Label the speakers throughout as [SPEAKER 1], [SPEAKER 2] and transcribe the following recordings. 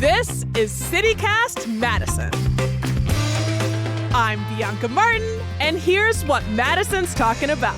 [SPEAKER 1] This is CityCast Madison. I'm Bianca Martin, and here's what Madison's talking about.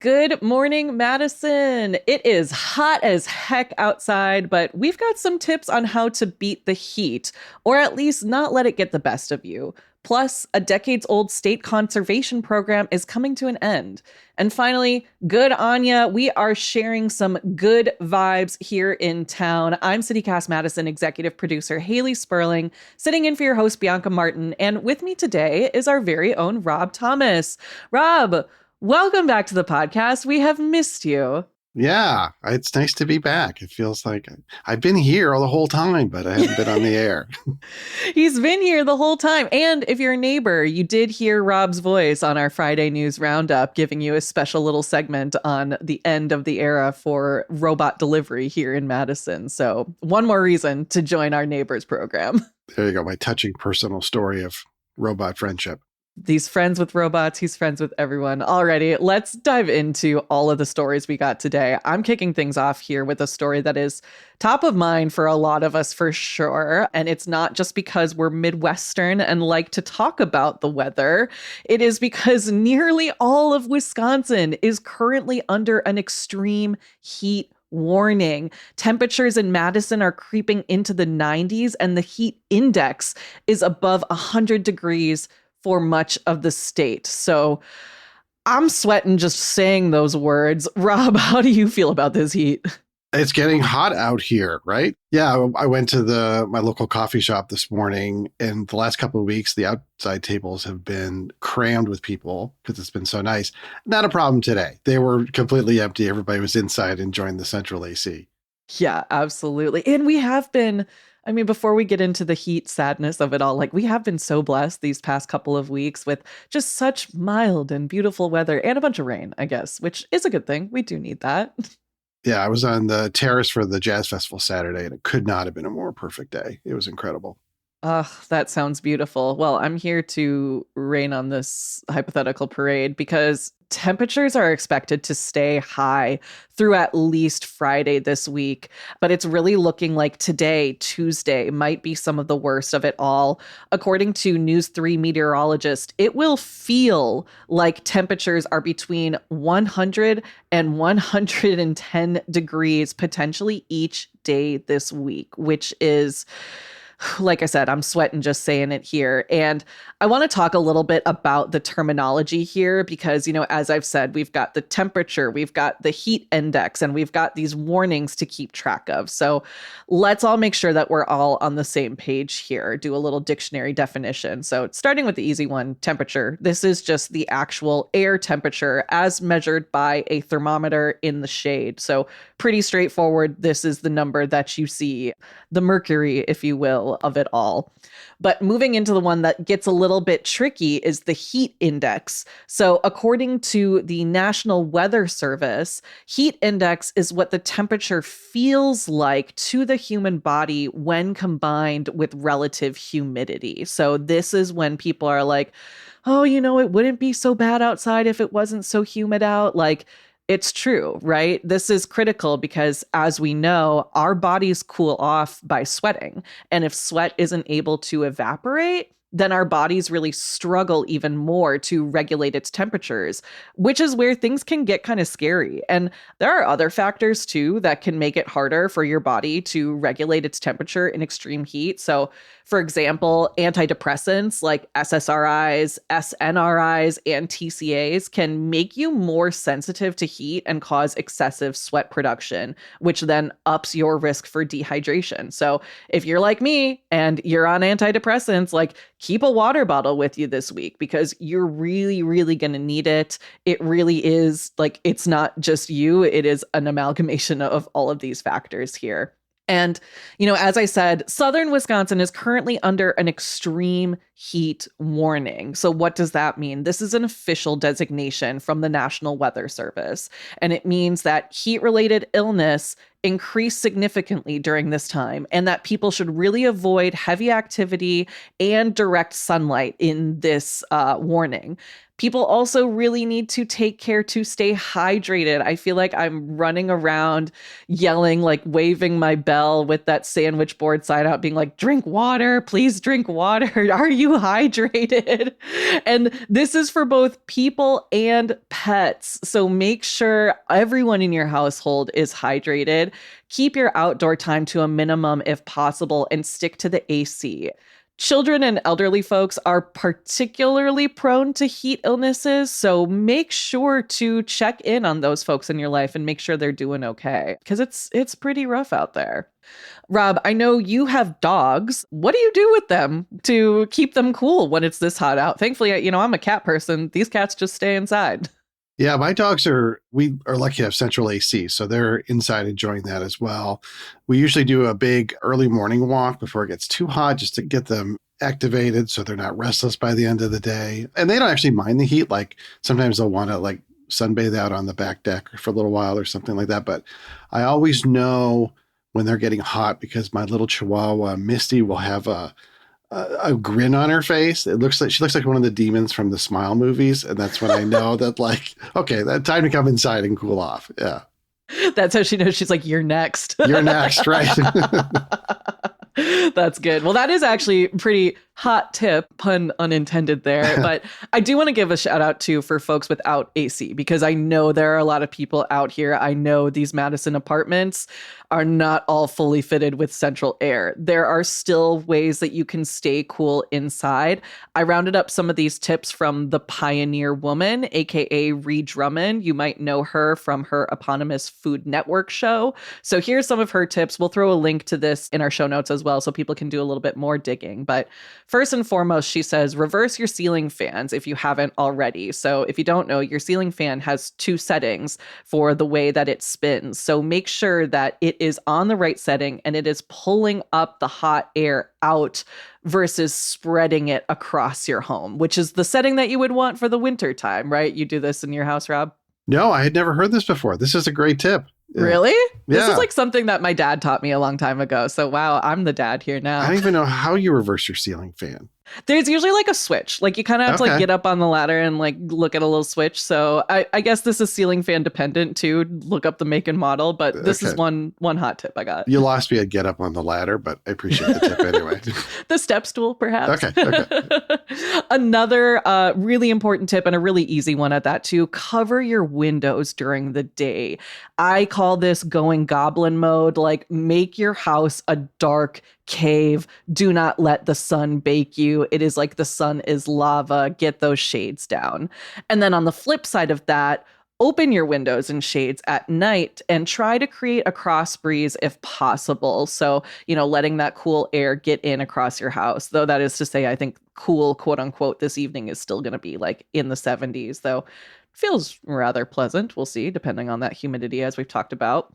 [SPEAKER 2] Good morning, Madison. It is hot as heck outside, but we've got some tips on how to beat the heat, or at least not let it get the best of you. Plus, a decades-old state conservation program is coming to an end. And finally, good on ya. We are sharing some good vibes here in town. I'm CityCast Madison executive producer Haley Sperling, sitting in for your host Bianca Martin, and with me today is our very own Rob Thomas. Rob, welcome back to the podcast. We have missed you.
[SPEAKER 3] Yeah, it's nice to be back. It feels like I've been here the whole time, but I haven't been on the air.
[SPEAKER 2] He's been here the whole time. And if you're a neighbor, you did hear Rob's voice on our Friday News Roundup, giving you a special little segment on the end of the era for robot delivery here in Madison. So one more reason to join our neighbors program.
[SPEAKER 3] There you go, my touching personal story of robot friendship.
[SPEAKER 2] He's friends with robots. He's friends with everyone. Alrighty, let's dive into all of the stories we got today. I'm kicking things off here with a story that is top of mind for a lot of us for sure. And it's not just because we're Midwestern and like to talk about the weather. It is because nearly all of Wisconsin is currently under an extreme heat warning. Temperatures in Madison are creeping into the 90s, and the heat index is above 100 degrees for much of the state. So I'm sweating just saying those words. Rob, how do you feel about this heat?
[SPEAKER 3] It's getting hot out here, right? Yeah, I went to my local coffee shop this morning, and the last couple of weeks, the outside tables have been crammed with people because it's been so nice. Not a problem today. They were completely empty. Everybody was inside enjoying the central AC.
[SPEAKER 2] Yeah, absolutely. And we have been, before we get into the heat sadness of it all, we have been so blessed these past couple of weeks with just such mild and beautiful weather and a bunch of rain, I guess, which is a good thing. We do need that.
[SPEAKER 3] Yeah, I was on the terrace for the Jazz Festival Saturday, and it could not have been a more perfect day. It was incredible.
[SPEAKER 2] That sounds beautiful. Well, I'm here to rain on this hypothetical parade because temperatures are expected to stay high through at least Friday this week. But it's really looking like today, Tuesday, might be some of the worst of it all. According to News 3 meteorologist, it will feel like temperatures are between 100 and 110 degrees potentially each day this week, which is, like I said, I'm sweating just saying it here. And I want to talk a little bit about the terminology here because, as I've said, we've got the temperature, we've got the heat index, and we've got these warnings to keep track of. So let's all make sure that we're all on the same page here. Do a little dictionary definition. So starting with the easy one, temperature. This is just the actual air temperature as measured by a thermometer in the shade. So pretty straightforward. This is the number that you see, the mercury, if you will, of it all. But moving into the one that gets a little bit tricky is the heat index. So according to the National Weather Service, heat index is what the temperature feels like to the human body when combined with relative humidity. So this is when people are like, oh, it wouldn't be so bad outside if it wasn't so humid out. It's true, right? This is critical because, as we know, our bodies cool off by sweating. And if sweat isn't able to evaporate, then our bodies really struggle even more to regulate its temperatures, which is where things can get kind of scary. And there are other factors too that can make it harder for your body to regulate its temperature in extreme heat. So, for example, antidepressants like SSRIs, SNRIs, and TCAs can make you more sensitive to heat and cause excessive sweat production, which then ups your risk for dehydration. So if you're like me and you're on antidepressants, keep a water bottle with you this week because you're really, really going to need it. It really is it's not just you. It is an amalgamation of all of these factors here. And, as I said, southern Wisconsin is currently under an extreme heat warning. So what does that mean? This is an official designation from the National Weather Service, and it means that heat-related illness increase significantly during this time, and that people should really avoid heavy activity and direct sunlight in this warning. People also really need to take care to stay hydrated. I feel like I'm running around yelling, like waving my bell with that sandwich board sign out, being like, drink water, please drink water. Are you hydrated? And this is for both people and pets. So make sure everyone in your household is hydrated. Keep your outdoor time to a minimum if possible, and stick to the AC. Children and elderly folks are particularly prone to heat illnesses, so make sure to check in on those folks in your life and make sure they're doing okay, because it's pretty rough out there. Rob, I know you have dogs. What do you do with them to keep them cool when it's this hot out? Thankfully, I'm a cat person. These cats just stay inside.
[SPEAKER 3] Yeah, we are lucky to have central AC, so they're inside enjoying that as well. We usually do a big early morning walk before it gets too hot, just to get them activated so they're not restless by the end of the day. And they don't actually mind the heat. Like sometimes they'll want to like sunbathe out on the back deck for a little while or something like that. But I always know when they're getting hot because my little Chihuahua, Misty, will have a grin on her face. She looks like one of the demons from the Smile movies. And that's when I know that, like, okay, that time to come inside and cool off. Yeah.
[SPEAKER 2] That's how she knows. She's like, you're next.
[SPEAKER 3] You're next, right?
[SPEAKER 2] That's good. Well, that is actually pretty hot tip, pun unintended there. But I do want to give a shout out too for folks without AC, because I know there are a lot of people out here. I know these Madison apartments are not all fully fitted with central air. There are still ways that you can stay cool inside. I rounded up some of these tips from the Pioneer Woman, aka Ree Drummond. You might know her from her eponymous Food Network show. So here's some of her tips. We'll throw a link to this in our show notes as well, so people can do a little bit more digging. But first and foremost, she says, reverse your ceiling fans if you haven't already. So if you don't know, your ceiling fan has two settings for the way that it spins. So make sure that it is on the right setting and it is pulling up the hot air out versus spreading it across your home, which is the setting that you would want for the winter time, right? You do this in your house, Rob?
[SPEAKER 3] No, I had never heard this before. This is a great tip. Yeah.
[SPEAKER 2] Really?
[SPEAKER 3] Yeah.
[SPEAKER 2] This is like something that my dad taught me a long time ago. So wow, I'm the dad here now.
[SPEAKER 3] I don't even know how you reverse your ceiling fan.
[SPEAKER 2] There's usually like a switch. Like you kind of have to like get up on the ladder and like look at a little switch. So I guess this is ceiling fan dependent too. Look up the make and model, but this is one hot tip I got.
[SPEAKER 3] You lost me at get up on the ladder, but I appreciate the tip anyway.
[SPEAKER 2] The step stool, perhaps.
[SPEAKER 3] Okay.
[SPEAKER 2] Another really important tip, and a really easy one at that too, cover your windows during the day. I call this going goblin mode. Like make your house a dark cave. Do not let the sun bake you. It is like the sun is lava. Get those shades down. And then on the flip side of that, open your windows and shades at night and try to create a cross breeze if possible. So, letting that cool air get in across your house. Though that is to say, I think cool, quote unquote, this evening is still going to be like in the 70s, though feels rather pleasant. We'll see, depending on that humidity, as we've talked about.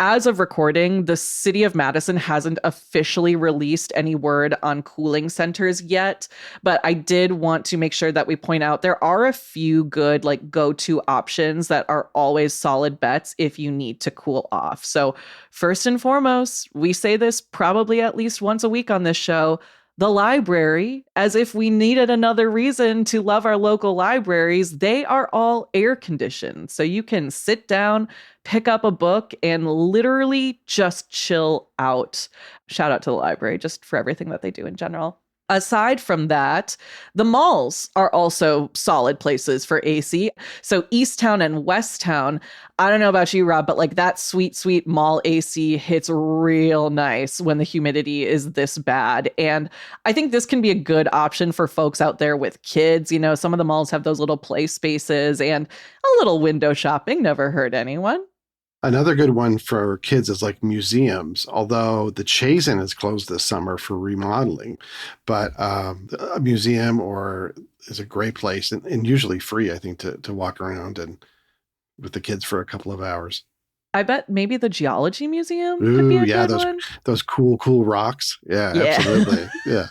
[SPEAKER 2] As of recording, the city of Madison hasn't officially released any word on cooling centers yet, but I did want to make sure that we point out there are a few good like go-to options that are always solid bets if you need to cool off. So first and foremost, we say this probably at least once a week on this show, the library, as if we needed another reason to love our local libraries. They are all air conditioned. So you can sit down, pick up a book, and literally just chill out. Shout out to the library just for everything that they do in general. Aside from that, the malls are also solid places for AC. So Easttown and Westtown, I don't know about you, Rob, but like that sweet, sweet mall AC hits real nice when the humidity is this bad. And I think this can be a good option for folks out there with kids. Some of the malls have those little play spaces, and a little window shopping never hurt anyone.
[SPEAKER 3] Another good one for kids is like museums, although the Chazen is closed this summer for remodeling. But a museum is a great place and usually free, I think, to walk around and with the kids for a couple of hours.
[SPEAKER 2] I bet maybe the Geology Museum could be a good one.
[SPEAKER 3] Those cool rocks. Yeah, absolutely. Yeah.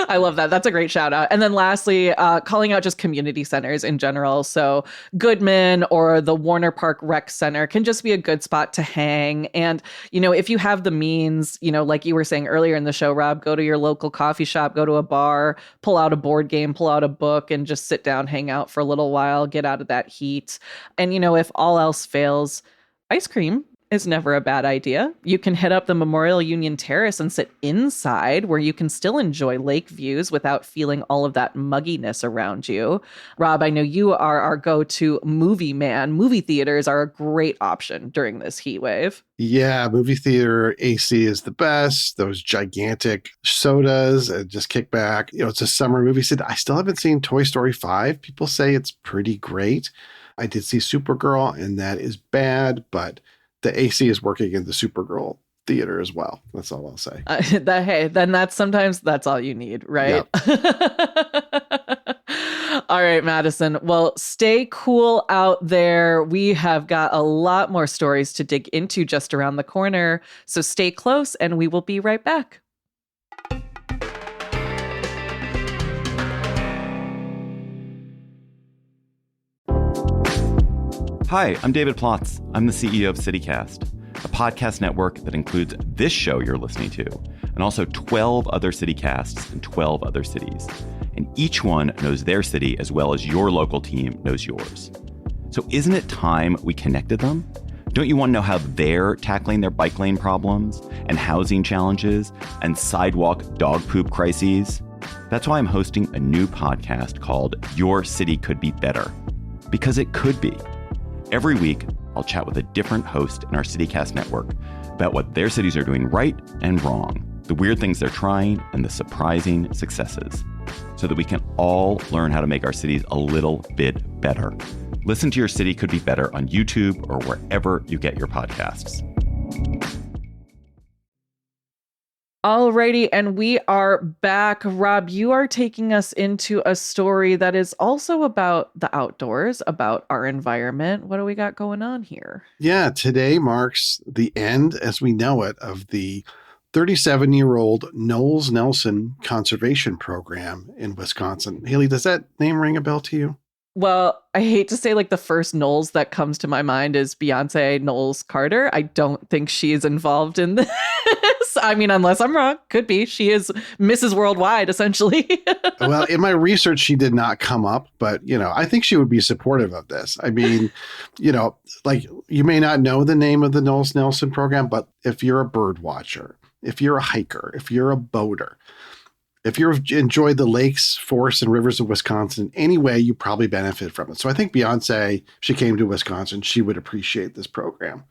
[SPEAKER 2] I love that. That's a great shout out. And then lastly, calling out just community centers in general. So Goodman or the Warner Park Rec Center can just be a good spot to hang. And, if you have the means, like you were saying earlier in the show, Rob, go to your local coffee shop, go to a bar, pull out a board game, pull out a book, and just sit down, hang out for a little while, get out of that heat. And, if all else fails, ice cream is never a bad idea. You can hit up the Memorial Union Terrace and sit inside where you can still enjoy lake views without feeling all of that mugginess around you. Rob, I know you are our go-to movie man. Movie theaters are a great option during this heat wave.
[SPEAKER 3] Yeah, movie theater AC is the best. Those gigantic sodas and just kick back. It's a summer movie. I still haven't seen Toy Story 5. People say it's pretty great. I did see Supergirl, and that is bad, but the AC is working in the Supergirl theater as well. That's all I'll say.
[SPEAKER 2] Then that's all you need, right? Yep. All right, Madison. Well, stay cool out there. We have got a lot more stories to dig into just around the corner. So stay close and we will be right back.
[SPEAKER 4] Hi, I'm David Plotz. I'm the CEO of CityCast, a podcast network that includes this show you're listening to, and also 12 other CityCasts in 12 other cities. And each one knows their city as well as your local team knows yours. So isn't it time we connected them? Don't you want to know how they're tackling their bike lane problems and housing challenges and sidewalk dog poop crises? That's why I'm hosting a new podcast called Your City Could Be Better. Because it could be. Every week, I'll chat with a different host in our CityCast network about what their cities are doing right and wrong, the weird things they're trying, and the surprising successes, so that we can all learn how to make our cities a little bit better. Listen to Your City Could Be Better on YouTube or wherever you get your podcasts.
[SPEAKER 2] Alrighty, and we are back. Rob, you are taking us into a story that is also about the outdoors, about our environment. What do we got going on here?
[SPEAKER 3] Yeah, today marks the end, as we know it, of the 37-year-old Knowles-Nelson conservation program in Wisconsin. Haley, does that name ring a bell to you?
[SPEAKER 2] Well, I hate to say the first Knowles that comes to my mind is Beyonce Knowles Carter. I don't think she is involved in this. I mean, unless I'm wrong, could be. She is Mrs. Worldwide, essentially.
[SPEAKER 3] Well, in my research, she did not come up, but, I think she would be supportive of this. I mean, you may not know the name of the Knowles-Nelson program, but if you're a bird watcher, if you're a hiker, if you're a boater, if you enjoy the lakes, forests, and rivers of Wisconsin in any way, you probably benefit from it. So I think Beyonce, if she came to Wisconsin, she would appreciate this program.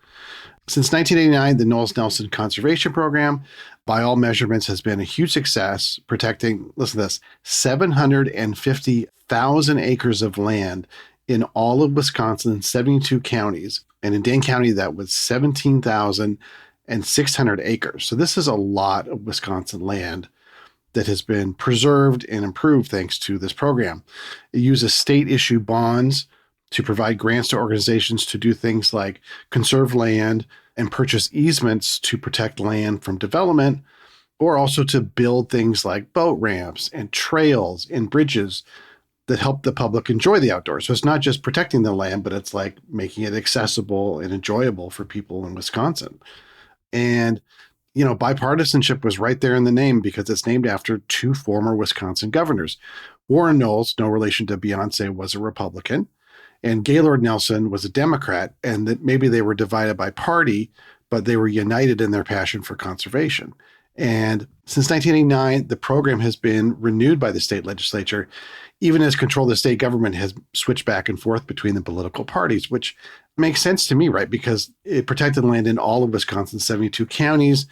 [SPEAKER 3] Since 1989, the Knowles-Nelson Conservation Program, by all measurements, has been a huge success, protecting, listen to this, 750,000 acres of land in all of Wisconsin in 72 counties. And in Dane County, that was 17,600 acres. So this is a lot of Wisconsin land that has been preserved and improved thanks to this program. It uses state-issue bonds to provide grants to organizations to do things like conserve land and purchase easements to protect land from development, or also to build things like boat ramps and trails and bridges that help the public enjoy the outdoors. So it's not just protecting the land, but it's like making it accessible and enjoyable for people in Wisconsin. And bipartisanship was right there in the name because it's named after two former Wisconsin governors. Warren Knowles, no relation to Beyonce, was a Republican, and Gaylord Nelson was a Democrat, and that maybe they were divided by party, but they were united in their passion for conservation. And since 1989, the program has been renewed by the state legislature, even as control of the state government has switched back and forth between the political parties, which makes sense to me, right? Because it protected land in all of Wisconsin's 72 counties.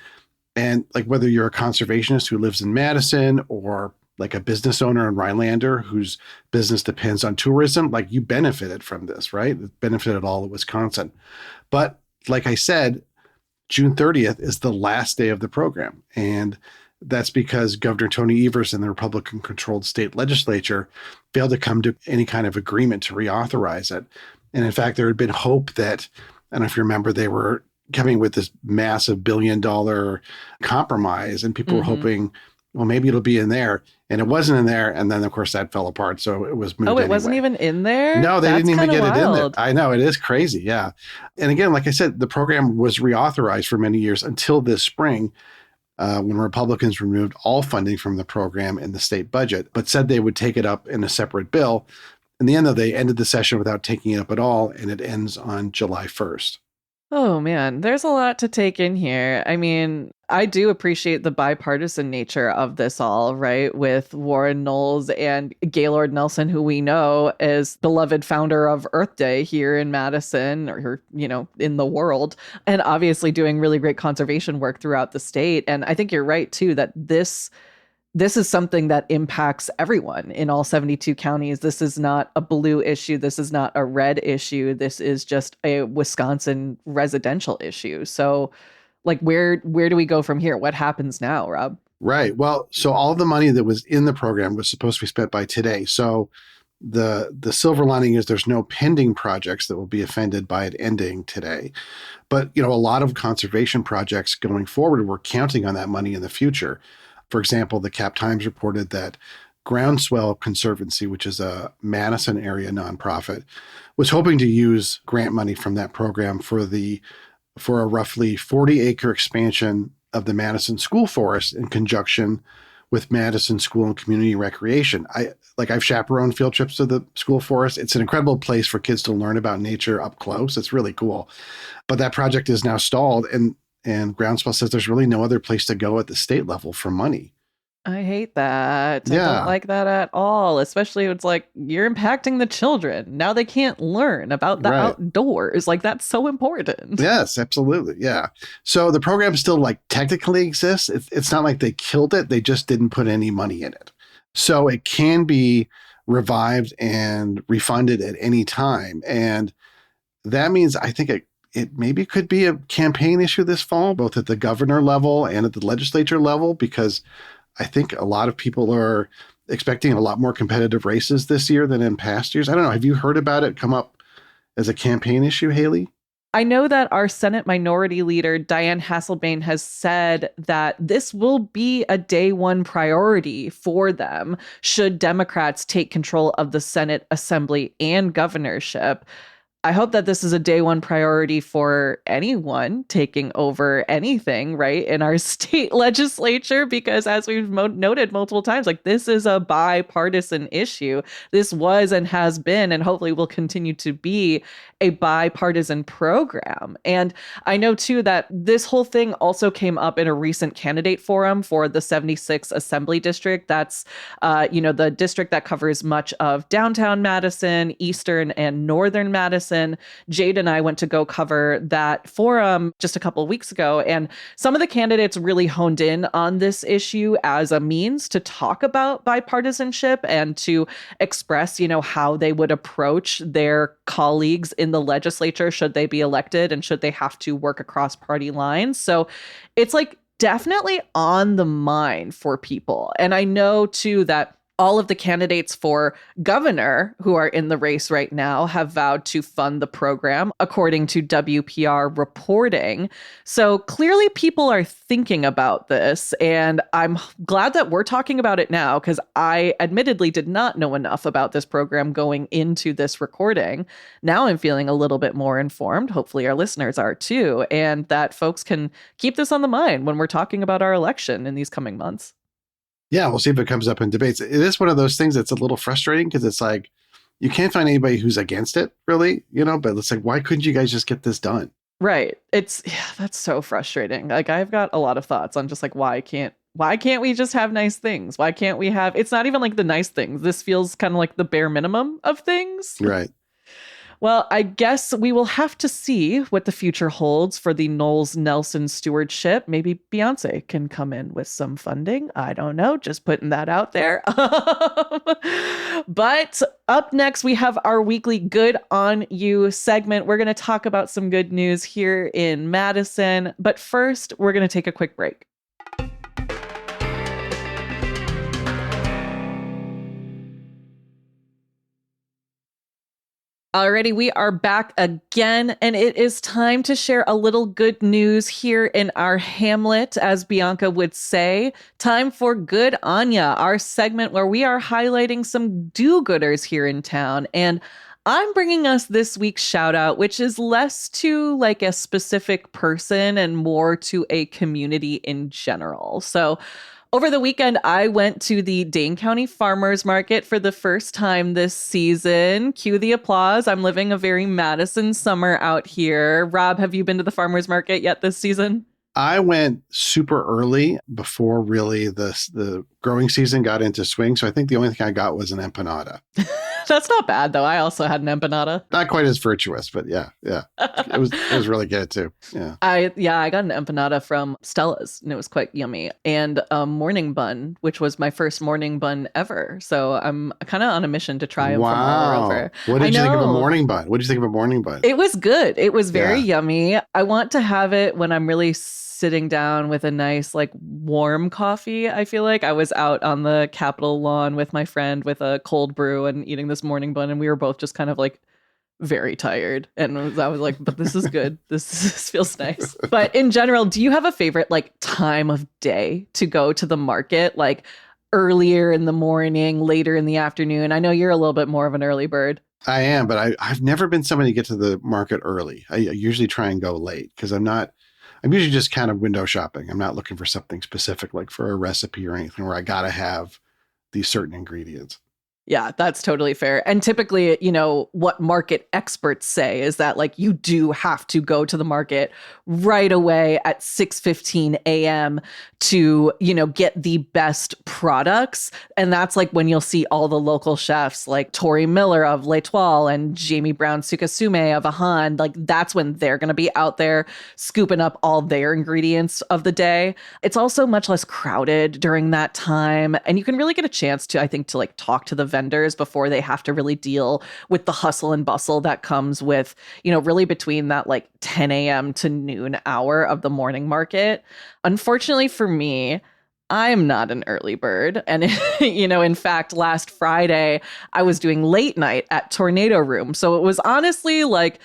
[SPEAKER 3] And whether you're a conservationist who lives in Madison or a business owner in Rhinelander whose business depends on tourism, you benefited from this, right? It benefited all of Wisconsin. But like I said, June 30th is the last day of the program. And that's because Governor Tony Evers and the Republican-controlled state legislature failed to come to any kind of agreement to reauthorize it. And in fact, there had been hope that, I don't know if you remember, they were coming with this massive $1 billion compromise, and people were hoping well, maybe it'll be in there. And it wasn't in there. And then, of course, that fell apart. So it was moved
[SPEAKER 2] Oh, it wasn't
[SPEAKER 3] anyway.
[SPEAKER 2] even in there?
[SPEAKER 3] No, they
[SPEAKER 2] That's
[SPEAKER 3] didn't even
[SPEAKER 2] kinda
[SPEAKER 3] get it in there.
[SPEAKER 2] wild.
[SPEAKER 3] I know, it is crazy. Yeah. And again, like I said, the program was reauthorized for many years until this spring, when Republicans removed all funding from the program in the state budget, but said they would take it up in a separate bill. In the end, though, they ended the session without taking it up at all, and it ends on July 1st.
[SPEAKER 2] Oh man, there's a lot to take in here. I mean, I do appreciate the bipartisan nature of this all, right? With Warren Knowles and Gaylord Nelson, who we know is beloved founder of Earth Day here in Madison or, in the world, and obviously doing really great conservation work throughout the state. And I think you're right too, that this is something that impacts everyone in all 72 counties. This is not a blue issue. This is not a red issue. This is just a Wisconsin residential issue. So, like, where do we go from here? What happens now, Rob?
[SPEAKER 3] Right. Well, so all the money that was in the program was supposed to be spent by today. So the silver lining is there's no pending projects that will be offended by it ending today. But, a lot of conservation projects going forward, we're counting on that money in the future. For example, the Cap Times reported that Groundswell Conservancy, which is a Madison area nonprofit, was hoping to use grant money from that program for a roughly 40-acre expansion of the Madison School Forest in conjunction with Madison School and Community Recreation. I've chaperoned field trips to the school forest. It's an incredible place for kids to learn about nature up close. It's really cool. But that project is now stalled, and Groundswell says there's really no other place to go at the state level for money.
[SPEAKER 2] I hate that.
[SPEAKER 3] Yeah.
[SPEAKER 2] I don't like that at all. Especially it's like you're impacting the children. Now they can't learn about the outdoors. Like, that's so important.
[SPEAKER 3] Yes, absolutely. Yeah. So the program still technically exists. It's not like they killed it. They just didn't put any money in it. So it can be revived and refunded at any time. And that means I think it maybe could be a campaign issue this fall, both at the governor level and at the legislature level, because I think a lot of people are expecting a lot more competitive races this year than in past years. I don't know. Have you heard about it come up as a campaign issue, Haley?
[SPEAKER 2] I know that our Senate Minority Leader, Diane Hasselbein, has said that this will be a day one priority for them should Democrats take control of the Senate, Assembly, and governorship. I hope that this is a day one priority for anyone taking over anything, right, in our state legislature, because as we've noted multiple times, this is a bipartisan issue. This was and has been, and hopefully will continue to be, a bipartisan program. And I know, too, that this whole thing also came up in a recent candidate forum for the 76th Assembly District. That's, the district that covers much of downtown Madison, eastern and northern Madison. Jade and I went to go cover that forum just a couple of weeks ago, and some of the candidates really honed in on this issue as a means to talk about bipartisanship and to express, how they would approach their colleagues in the legislature should they be elected and should they have to work across party lines. So it's definitely on the mind for people. And I know too that all of the candidates for governor who are in the race right now have vowed to fund the program, according to WPR reporting. So clearly people are thinking about this, and I'm glad that we're talking about it now, because I admittedly did not know enough about this program going into this recording. Now I'm feeling a little bit more informed. Hopefully our listeners are too, and that folks can keep this on the mind when we're talking about our election in these coming months.
[SPEAKER 3] Yeah, we'll see if it comes up in debates. It is one of those things that's a little frustrating because it's you can't find anybody who's against it, really, but it's why couldn't you guys just get this done?
[SPEAKER 2] Right. That's so frustrating. I've got a lot of thoughts on just why can't we just have nice things? Why can't we have, it's not even the nice things. This feels kind of the bare minimum of things.
[SPEAKER 3] Right.
[SPEAKER 2] Well, I guess we will have to see what the future holds for the Knowles-Nelson stewardship. Maybe Beyonce can come in with some funding. I don't know, just putting that out there. But up next, we have our weekly Good on You segment. We're going to talk about some good news here in Madison. But first, we're going to take a quick break. Alrighty, we are back again, and it is time to share a little good news here in our Hamlet, as Bianca would say. Time for Good Anya, our segment where we are highlighting some do-gooders here in town. And I'm bringing us this week's shout out, which is less to like a specific person and more to a community in general. So over the weekend, I went to the Dane County Farmers Market for the first time this season. Cue the applause. I'm living a very Madison summer out here. Rob, have you been to the farmers market yet this season?
[SPEAKER 3] I went super early before really the growing season got into swing. So I think the only thing I got was an empanada.
[SPEAKER 2] That's not bad, though. I also had an empanada.
[SPEAKER 3] Not quite as virtuous, but yeah. It was really good too. Yeah.
[SPEAKER 2] I got an empanada from Stella's, and it was quite yummy. And a morning bun, which was my first morning bun ever. So I'm kind of on a mission to try them from all over.
[SPEAKER 3] What did you think of a morning bun? What did you think of a morning bun?
[SPEAKER 2] It was good. It was very yummy. I want to have it when I'm really sitting down with a nice, like, warm coffee. I feel like I was out on the Capitol lawn with my friend with a cold brew and eating this morning bun, and we were both just kind of like very tired. And I was like, but this is good. This feels nice. But in general, do you have a favorite like time of day to go to the market? Like earlier in the morning, later in the afternoon? I know you're a little bit more of an early bird.
[SPEAKER 3] I am, but I've never been somebody to get to the market early. I usually try and go late because I'm usually just kind of window shopping. I'm not looking for something specific, like for a recipe or anything where I got to have these certain ingredients.
[SPEAKER 2] Yeah, that's totally fair. And typically, you know, what market experts say is that like you do have to go to the market right away at 6:15 a.m. to, you know, get the best products. And that's like when you'll see all the local chefs like Tori Miller of L'Etoile and Jamie Brown Sukasume of Ahan. Like that's when they're going to be out there scooping up all their ingredients of the day. It's also much less crowded during that time. And you can really get a chance to, I think, to like talk to the vendors before they have to really deal with the hustle and bustle that comes with, you know, really between that like 10 a.m. to noon hour of the morning market. Unfortunately for me, I'm not an early bird. And, you know, in fact, last Friday, I was doing late night at Tornado Room. So it was honestly like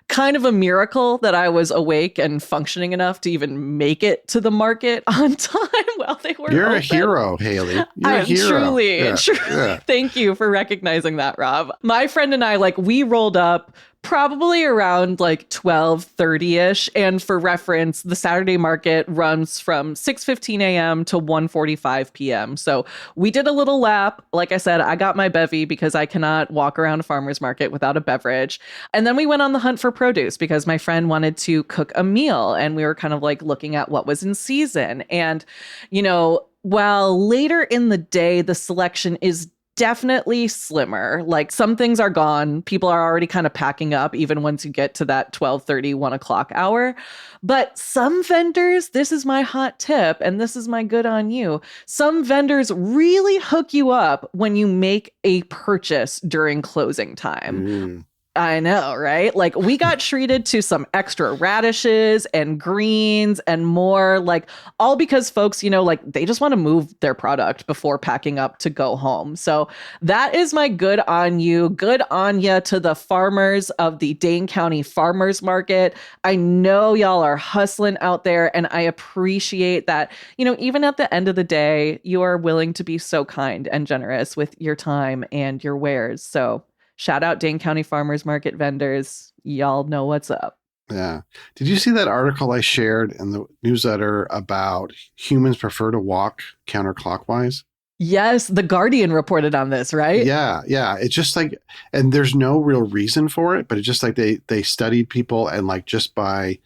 [SPEAKER 2] kind of a miracle that I was awake and functioning enough to even make it to the market on time while they were
[SPEAKER 3] You're
[SPEAKER 2] open.
[SPEAKER 3] A hero, Haley. You're
[SPEAKER 2] I
[SPEAKER 3] a
[SPEAKER 2] am
[SPEAKER 3] hero.
[SPEAKER 2] truly.
[SPEAKER 3] Yeah.
[SPEAKER 2] Thank you for recognizing that, Rob. My friend and I, like, we rolled up probably around like 12:30ish. And for reference, the Saturday market runs from 6:15 a.m. to 1:45 p.m. So we did a little lap. Like I said, I got my bevy because I cannot walk around a farmer's market without a beverage. And then we went on the hunt for produce because my friend wanted to cook a meal. And we were kind of like looking at what was in season. And, you know, while later in the day, the selection is definitely slimmer. Like some things are gone. People are already kind of packing up even once you get to that 12:30, 1 o'clock hour. But some vendors, this is my hot tip, and this is my good on you. Some vendors really hook you up when you make a purchase during closing time. I know, right? Like we got treated to some extra radishes and greens and more, like all because folks, you know, like they just want to move their product before packing up to go home. So that is my good on you. Good on ya to the farmers of the Dane County Farmers Market. I know y'all are hustling out there, and I appreciate that, you know, even at the end of the day, you are willing to be so kind and generous with your time and your wares. So shout out Dane County Farmers Market vendors. Y'all know what's up.
[SPEAKER 3] Yeah. Did you see that article I shared in the newsletter about humans prefer to walk counterclockwise?
[SPEAKER 2] Yes, The Guardian reported on this, right?
[SPEAKER 3] Yeah. It's just like, and there's no real reason for it, but it's just like they studied people, and like just by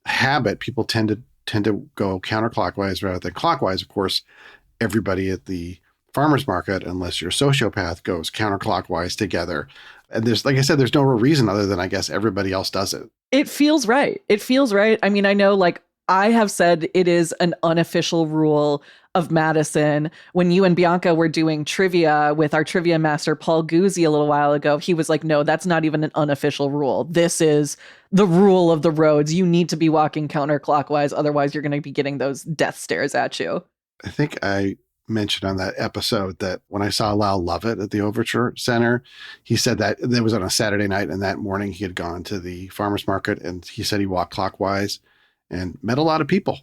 [SPEAKER 3] habit, people tend to go counterclockwise rather than clockwise. Of course, everybody at the farmer's market, unless you're a sociopath, goes counterclockwise together. And there's, like I said, there's no real reason other than I guess everybody else does it.
[SPEAKER 2] It feels right. It feels right. I mean, I know like I have said it is an unofficial rule of Madison. When you and Bianca were doing trivia with our trivia master, Paul Guzzi, a little while ago, he was like, no, that's not even an unofficial rule. This is the rule of the roads. You need to be walking counterclockwise. Otherwise, you're going to be getting those death stares at you.
[SPEAKER 3] I think I mentioned on that episode that when I saw Lyle Lovett at the Overture Center, he said that it was on a Saturday night, and that morning he had gone to the farmer's market, and he said he walked clockwise and met a lot of people.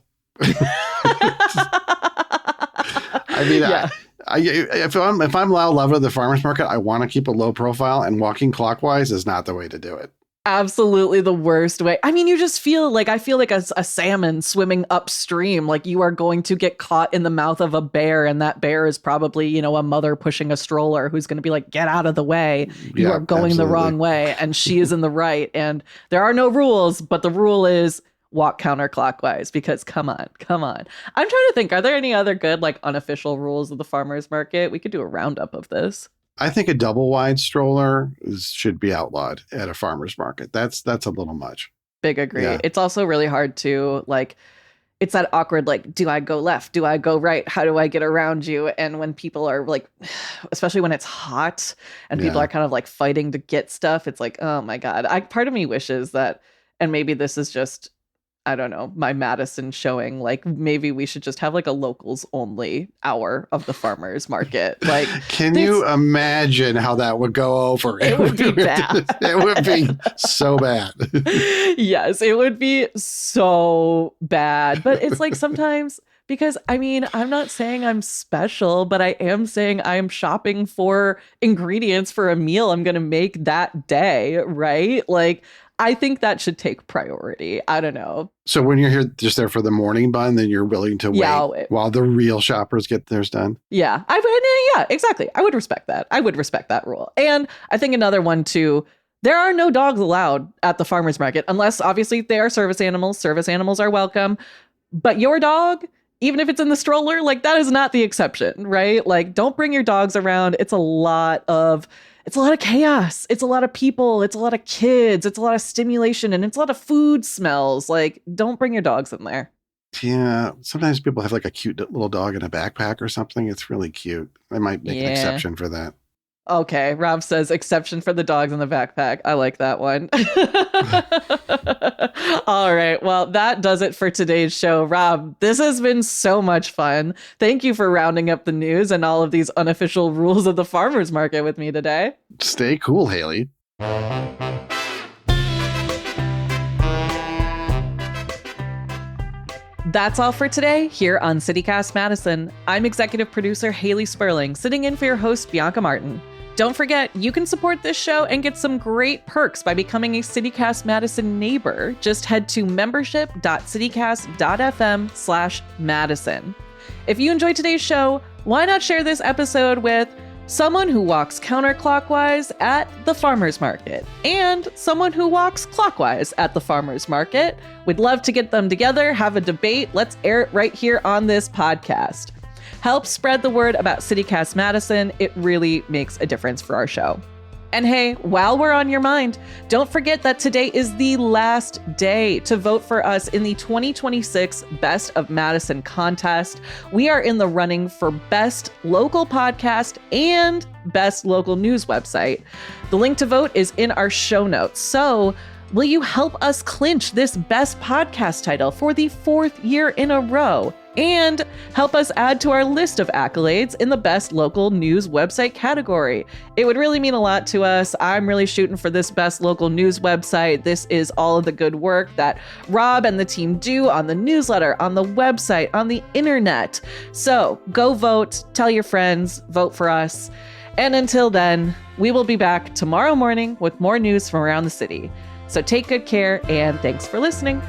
[SPEAKER 3] I mean, yeah. If I'm Lyle Lovett at the farmer's market, I want to keep a low profile, and walking clockwise is not the way to do it.
[SPEAKER 2] Absolutely the worst way. I mean, you just feel like, I feel like a salmon swimming upstream, like you are going to get caught in the mouth of a bear, and that bear is probably, you know, a mother pushing a stroller who's going to be like, get out of the way. You are going the wrong way, and she is in the right. And there are no rules, but the rule is walk counterclockwise, because come on. I'm trying to think, are there any other good, like, unofficial rules of the farmer's market? We could do a roundup of this.
[SPEAKER 3] I think a double wide stroller should be outlawed at a farmer's market. That's a little much.
[SPEAKER 2] Big agree.
[SPEAKER 3] Yeah.
[SPEAKER 2] It's also really hard to, like, it's that awkward, like, do I go left? Do I go right? How do I get around you? And when people are like, especially when it's hot and people are kind of like fighting to get stuff, it's like, oh my God. Part of me wishes that, and maybe this is just, I don't know, my Madison showing, like, maybe we should just have like a locals only hour of the farmer's market. Like,
[SPEAKER 3] can you imagine how that would go over?
[SPEAKER 2] It would be bad.
[SPEAKER 3] It would be so bad.
[SPEAKER 2] Yes, it would be so bad. But it's like sometimes, because I mean, I'm not saying I'm special, but I am saying I'm shopping for ingredients for a meal I'm going to make that day, right? Like, I think that should take priority. I don't know.
[SPEAKER 3] So when you're here just there for the morning bun, then you're willing to wait while the real shoppers get theirs done?
[SPEAKER 2] Yeah, yeah, exactly. I would respect that. I would respect that rule. And I think another one too, there are no dogs allowed at the farmer's market, unless obviously they are service animals. Service animals are welcome. But your dog, even if it's in the stroller, like, that is not the exception, right? Like, don't bring your dogs around. It's a lot of chaos. It's a lot of people. It's a lot of kids. It's a lot of stimulation, and it's a lot of food smells. Like, don't bring your dogs in there.
[SPEAKER 3] Yeah. Sometimes people have like a cute little dog in a backpack or something. It's really cute. I might make an exception for that.
[SPEAKER 2] Okay. Rob says exception for the dogs in the backpack. I like that one. All right. Well, that does it for today's show. Rob, this has been so much fun. Thank you for rounding up the news and all of these unofficial rules of the farmer's market with me today.
[SPEAKER 3] Stay cool, Haley.
[SPEAKER 2] That's all for today here on CityCast Madison. I'm executive producer Haley Sperling, sitting in for your host, Bianca Martin. Don't forget, you can support this show and get some great perks by becoming a CityCast Madison neighbor. Just head to membership.citycast.fm/Madison. If you enjoyed today's show, why not share this episode with someone who walks counterclockwise at the farmer's market and someone who walks clockwise at the farmer's market? We'd love to get them together, have a debate. Let's air it right here on this podcast. Help spread the word about CityCast Madison. It really makes a difference for our show. And hey, while we're on your mind, don't forget that today is the last day to vote for us in the 2026 Best of Madison contest. We are in the running for Best Local Podcast and Best Local News Website. The link to vote is in our show notes. So, will you help us clinch this Best Podcast title for the 4th year in a row? And help us add to our list of accolades in the Best Local News Website category. It would really mean a lot to us. I'm really shooting for this Best Local News Website. This is all of the good work that Rob and the team do on the newsletter, on the website, on the internet. So go vote, tell your friends, vote for us. And until then, we will be back tomorrow morning with more news from around the city. So take good care, and thanks for listening.